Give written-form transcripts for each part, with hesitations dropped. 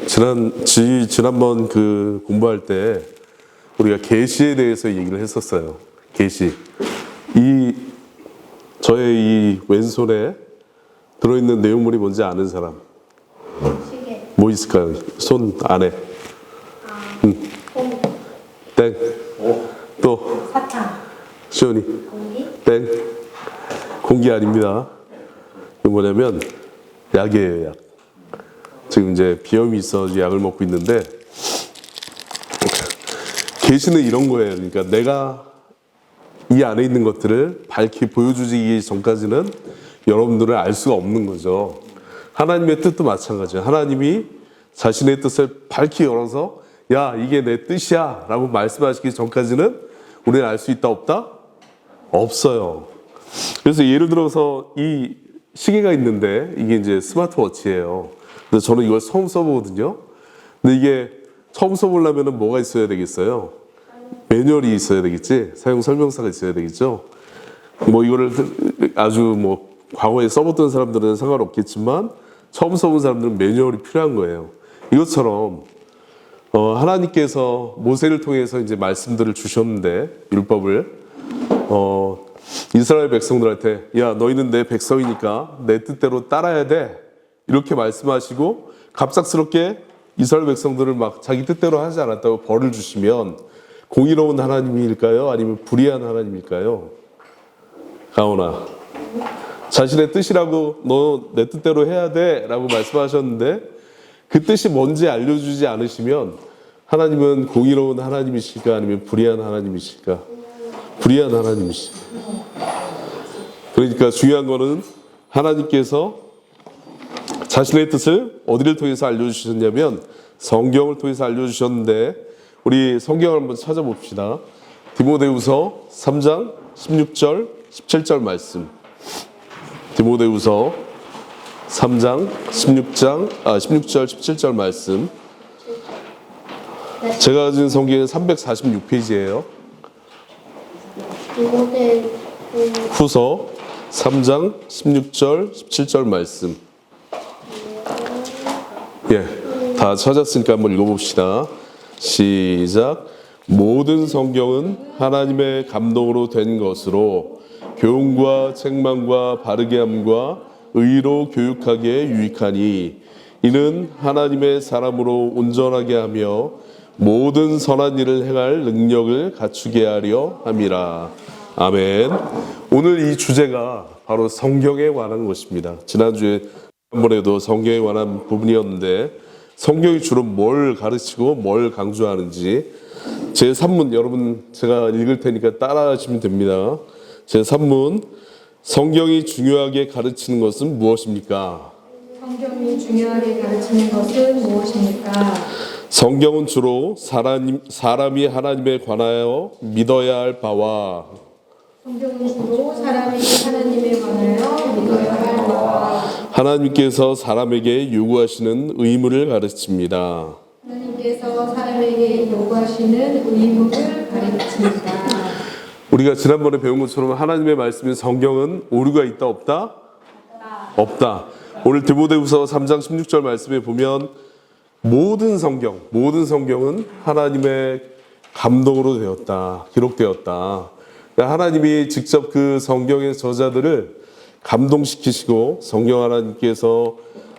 지난번 그 공부할 때 우리가 계시에 대해서 얘기를 했었어요. 계시. 저의 이 왼손에 들어있는 내용물이 뭔지 아는 사람? 시계. 뭐 있을까요? 손 안에. 공. 땡. 또. 사탕. 시온이. 공기. 땡. 공기 아닙니다. 이거 뭐냐면 약이에요, 약. 지금 이제 비염이 있어서 약을 먹고 있는데, 계시는 이런 거예요. 그러니까 내가 이 안에 있는 것들을 밝히 보여주기 전까지는 여러분들을 알 수가 없는 거죠. 하나님의 뜻도 마찬가지예요. 하나님이 자신의 뜻을 밝히 열어서 야, 이게 내 뜻이야 라고 말씀하시기 전까지는 우리는 알 수 있다 없다? 없어요. 그래서 예를 들어서 이 시계가 있는데 이게 이제 스마트워치예요. 근데 저는 이걸 처음 써보거든요. 근데 이게 처음 써보려면 뭐가 있어야 되겠어요? 매뉴얼이 있어야 되겠지? 사용 설명서가 있어야 되겠죠? 뭐 이거를 아주 뭐 과거에 써봤던 사람들은 상관없겠지만 처음 써본 사람들은 매뉴얼이 필요한 거예요. 이것처럼 하나님께서 모세를 통해서 이제 말씀들을 주셨는데 율법을 이스라엘 백성들한테 야, 너희는 내 백성이니까 내 뜻대로 따라야 돼 이렇게 말씀하시고 갑작스럽게 이스라엘 백성들을 막 자기 뜻대로 하지 않았다고 벌을 주시면 공의로운 하나님일까요? 아니면 불의한 하나님일까요? 가온아, 자신의 뜻이라고 너 내 뜻대로 해야 돼 라고 말씀하셨는데 그 뜻이 뭔지 알려주지 않으시면 하나님은 공의로운 하나님이실까 아니면 불의한 하나님이실까? 불의한 하나님이실까? 그러니까 중요한 거는 하나님께서 자신의 뜻을 어디를 통해서 알려주셨냐면 성경을 통해서 알려주셨는데 우리 성경을 한번 찾아봅시다. 디모데후서 3장 16절 17절 말씀. 디모데후서 3장 16절 17절 말씀. 제가 가진 성경은 346페이지예요. 디모데후서 3장 16절 17절 말씀. 예, 다 찾았으니까 한번 읽어봅시다. 시작. 모든 성경은 하나님의 감동으로 된 것으로 교훈과 책망과 바르게 함과 의로 교육하기에 유익하니 이는 하나님의 사람으로 온전하게 하며 모든 선한 일을 행할 능력을 갖추게 하려 함이라. 아멘. 오늘 이 주제가 바로 성경에 관한 것입니다. 지난주에 한번에도 성경에 관한 부분이었는데 성경이 주로 뭘 가르치고 뭘 강조하는지 제 3문 여러분 제가 읽을 테니까 따라하시면 됩니다. 제 3문 성경이 중요하게 가르치는 것은 무엇입니까? 성경이 중요하게 가르치는 것은 무엇입니까? 성경은 주로 사람이 하나님에 관하여 믿어야 할 바와 성경은 주로 사람이 하나님에 관하여 믿어야 할 바와 하나님께서 사람에게 요구하시는 의무를 가르칩니다. 하나님께서 사람에게 요구하시는 의무를 가르칩니다. 우리가 지난번에 배운 것처럼 하나님의 말씀인 성경은 오류가 있다 없다? 없다. 오늘 디모데후서 3장 16절 말씀에 보면 모든 성경은 하나님의 감동으로 되었다. 기록되었다. 그러니까 하나님이 직접 그 성경의 저자들을 감동시키시고 성경 하나님께서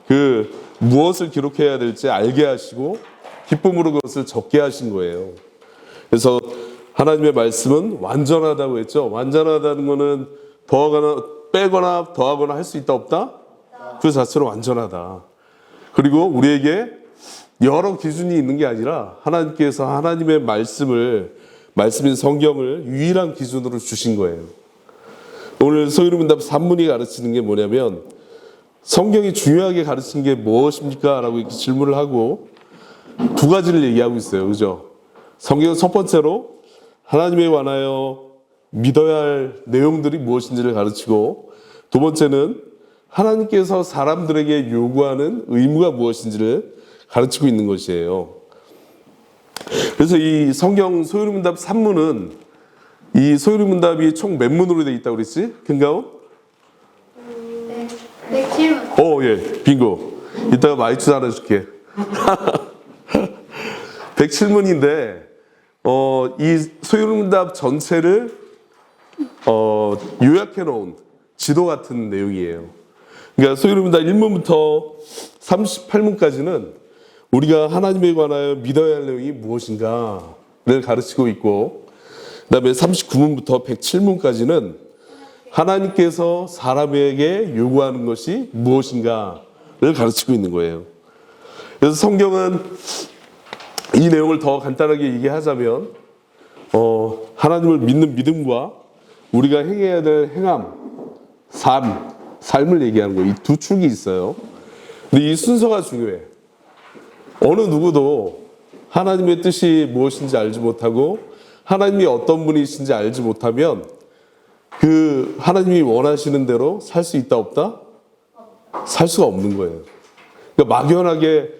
그 무엇을 기록해야 될지 알게 하시고 기쁨으로 그것을 적게 하신 거예요. 그래서 하나님의 말씀은 완전하다고 했죠. 완전하다는 것은 더하거나 빼거나 더하거나 할 수 있다 없다? 그 자체로 완전하다. 그리고 우리에게 여러 기준이 있는 게 아니라 하나님께서 하나님의 말씀인 성경을 유일한 기준으로 주신 거예요. 오늘 소유문답 3문이 가르치는 게 뭐냐면 성경이 중요하게 가르치는 게 무엇입니까? 라고 이렇게 질문을 하고 두 가지를 얘기하고 있어요. 그죠? 성경은 첫 번째로 하나님에 관하여 믿어야 할 내용들이 무엇인지를 가르치고 두 번째는 하나님께서 사람들에게 요구하는 의무가 무엇인지를 가르치고 있는 것이에요. 그래서 이 성경 소유문답 3문은 이 소유문답이 총 몇 문으로 되어 있다고 그랬지? 김가온? 네, 107문. 예, 빙고. 이따가 마이크 알아줄게. 107문인데 이 소유문답 전체를 요약해 놓은 지도 같은 내용이에요. 그러니까 소유문답 1문부터 38문까지는 우리가 하나님에 관하여 믿어야 할 내용이 무엇인가를 가르치고 있고, 그 다음에 39문부터 107문까지는 하나님께서 사람에게 요구하는 것이 무엇인가를 가르치고 있는 거예요. 그래서 성경은 이 내용을 더 간단하게 얘기하자면 하나님을 믿는 믿음과 우리가 행해야 될 행함, 삶을 얘기하는 거예요. 이 두 축이 있어요. 근데 이 순서가 중요해. 어느 누구도 하나님의 뜻이 무엇인지 알지 못하고 하나님이 어떤 분이신지 알지 못하면 그 하나님이 원하시는 대로 살 수 있다 없다? 살 수가 없는 거예요. 그러니까 막연하게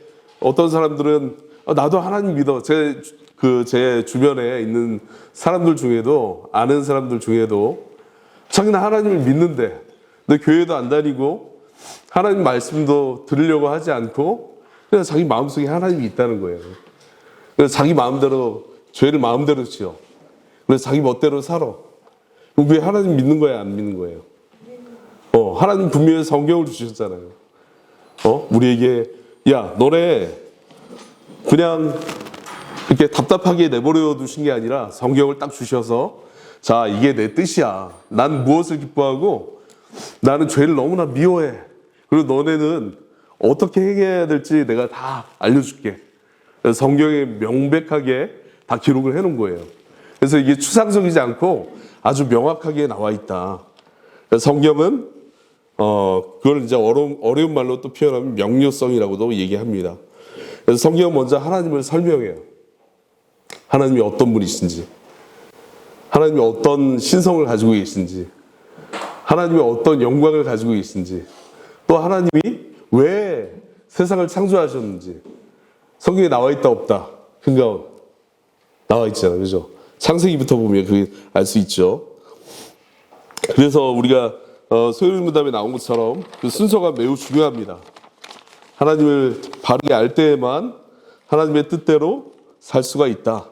어떤 사람들은 나도 하나님 믿어. 제 주변에 있는 사람들 중에도, 아는 사람들 중에도 자기는 하나님을 믿는데 근데 교회도 안 다니고 하나님 말씀도 들으려고 하지 않고 그냥 자기 마음속에 하나님이 있다는 거예요. 그래서 자기 마음대로 죄를 마음대로 지어. 그래서 자기 멋대로 살아. 그럼 왜 하나님 믿는 거야, 안 믿는 거예요? 하나님 분명히 성경을 주셨잖아요. 우리에게 야, 너네 그냥 이렇게 답답하게 내버려 두신 게 아니라 성경을 딱 주셔서 자, 이게 내 뜻이야. 난 무엇을 기뻐하고 나는 죄를 너무나 미워해. 그리고 너네는 어떻게 행해야 될지 내가 다 알려줄게. 그래서 성경에 명백하게 다 기록을 해놓은 거예요. 그래서 이게 추상적이지 않고 아주 명확하게 나와 있다. 그래서 성경은 그걸 이제 어려운 말로 또 표현하면 명료성이라고도 얘기합니다. 그래서 성경은 먼저 하나님을 설명해요. 하나님이 어떤 분이신지, 하나님이 어떤 신성을 가지고 계신지, 하나님이 어떤 영광을 가지고 계신지, 또 하나님이 왜 세상을 창조하셨는지 성경에 나와 있다 없다? 그러니까 나와 있잖아요. 그죠? 창세기부터 보면 그게 알 수 있죠. 그래서 우리가 소유문답에 나온 것처럼 그 순서가 매우 중요합니다. 하나님을 바르게 알 때에만 하나님의 뜻대로 살 수가 있다.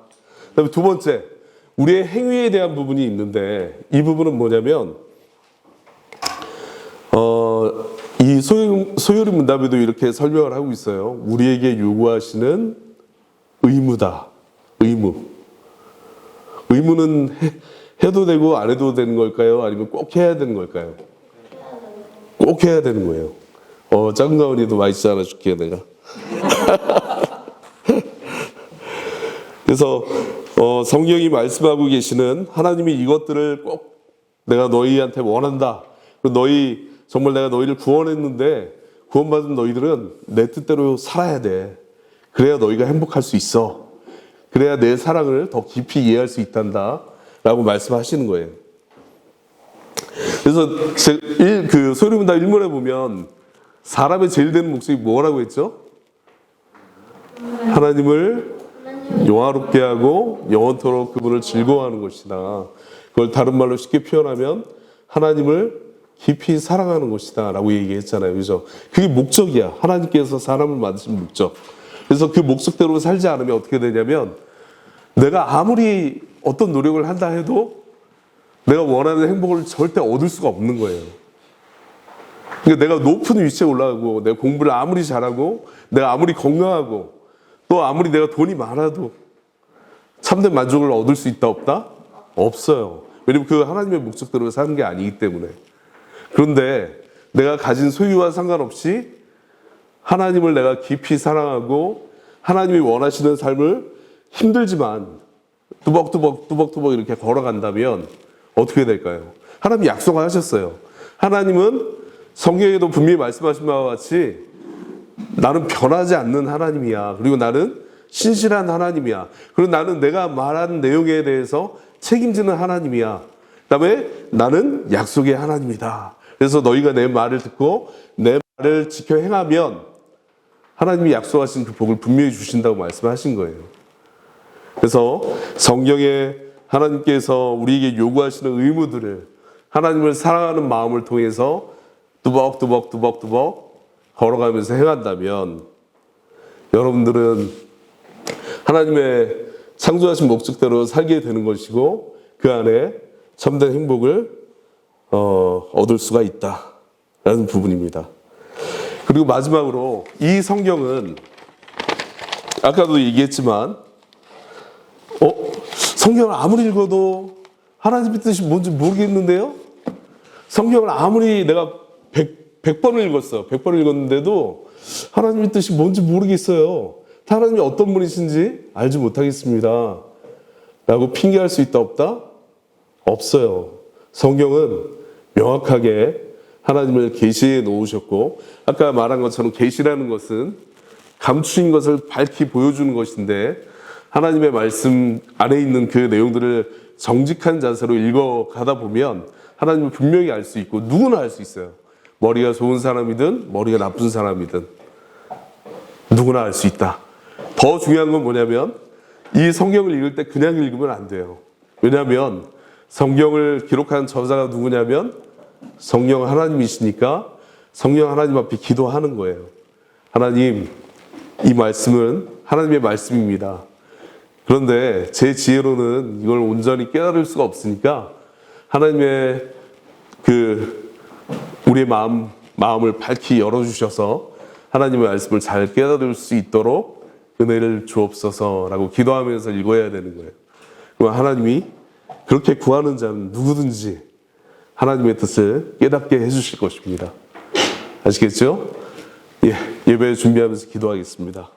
그다음에 두 번째, 우리의 행위에 대한 부분이 있는데 이 부분은 뭐냐면 이 소요리 문답에도 이렇게 설명을 하고 있어요. 우리에게 요구하시는 의무다. 의무는 해도 되고 안 해도 되는 걸까요? 아니면 꼭 해야 되는 걸까요? 꼭 해야 되는 거예요. 작은 가은이도 맛있지 않아 줄게요, 내가. 그래서 성경이 말씀하고 계시는 하나님이 이것들을 꼭 내가 너희한테 원한다. 너희 정말 내가 너희를 구원했는데 구원받은 너희들은 내 뜻대로 살아야 돼. 그래야 너희가 행복할 수 있어. 그래야 내 사랑을 더 깊이 이해할 수 있단다. 라고 말씀하시는 거예요. 그래서 그 소리문답 1문에 보면 사람의 제일 되는 목적이 뭐라고 했죠? 하나님을 영화롭게 하고 영원토록 그분을 즐거워하는 것이다. 그걸 다른 말로 쉽게 표현하면 하나님을 깊이 사랑하는 것이다 라고 얘기했잖아요. 그죠? 그게 목적이야. 하나님께서 사람을 만드신 목적. 그래서 그 목적대로 살지 않으면 어떻게 되냐면 내가 아무리 어떤 노력을 한다 해도 내가 원하는 행복을 절대 얻을 수가 없는 거예요. 그러니까 내가 높은 위치에 올라가고 내가 공부를 아무리 잘하고 내가 아무리 건강하고 또 아무리 내가 돈이 많아도 참된 만족을 얻을 수 있다 없다? 없어요. 왜냐면 그 하나님의 목적대로 사는 게 아니기 때문에. 그런데 내가 가진 소유와 상관없이 하나님을 내가 깊이 사랑하고 하나님이 원하시는 삶을 힘들지만 뚜벅뚜벅 이렇게 걸어간다면 어떻게 될까요? 하나님이 약속하셨어요. 하나님은 성경에도 분명히 말씀하신 바와 같이 나는 변하지 않는 하나님이야. 그리고 나는 신실한 하나님이야. 그리고 나는 내가 말한 내용에 대해서 책임지는 하나님이야. 그다음에 나는 약속의 하나님이다. 그래서 너희가 내 말을 듣고 내 말을 지켜 행하면 하나님이 약속하신 그 복을 분명히 주신다고 말씀하신 거예요. 그래서 성경에 하나님께서 우리에게 요구하시는 의무들을 하나님을 사랑하는 마음을 통해서 뚜벅뚜벅 걸어가면서 행한다면 여러분들은 하나님의 창조하신 목적대로 살게 되는 것이고 그 안에 참된 행복을 얻을 수가 있다라는 부분입니다. 그리고 마지막으로 이 성경은 아까도 얘기했지만 성경을 아무리 읽어도 하나님의 뜻이 뭔지 모르겠는데요? 성경을 아무리 내가 100번을 읽었어. 100번을 읽었는데도 하나님의 뜻이 뭔지 모르겠어요. 하나님이 어떤 분이신지 알지 못하겠습니다. 라고 핑계할 수 있다 없다? 없어요. 성경은 명확하게 하나님을 계시해 놓으셨고 아까 말한 것처럼 계시라는 것은 감추인 것을 밝히 보여주는 것인데 하나님의 말씀 안에 있는 그 내용들을 정직한 자세로 읽어가다 보면 하나님은 분명히 알 수 있고 누구나 알 수 있어요. 머리가 좋은 사람이든 머리가 나쁜 사람이든 누구나 알 수 있다. 더 중요한 건 뭐냐면 이 성경을 읽을 때 그냥 읽으면 안 돼요. 왜냐하면 성경을 기록한 저자가 누구냐면 성령 하나님이시니까 성령 하나님 앞에 기도하는 거예요. 하나님, 이 말씀은 하나님의 말씀입니다. 그런데 제 지혜로는 이걸 온전히 깨달을 수가 없으니까 하나님의 우리의 마음을 밝히 열어주셔서 하나님의 말씀을 잘 깨달을 수 있도록 은혜를 주옵소서라고 기도하면서 읽어야 되는 거예요. 그럼 하나님이 그렇게 구하는 자는 누구든지 하나님의 뜻을 깨닫게 해주실 것입니다. 아시겠죠? 예배 준비하면서 기도하겠습니다.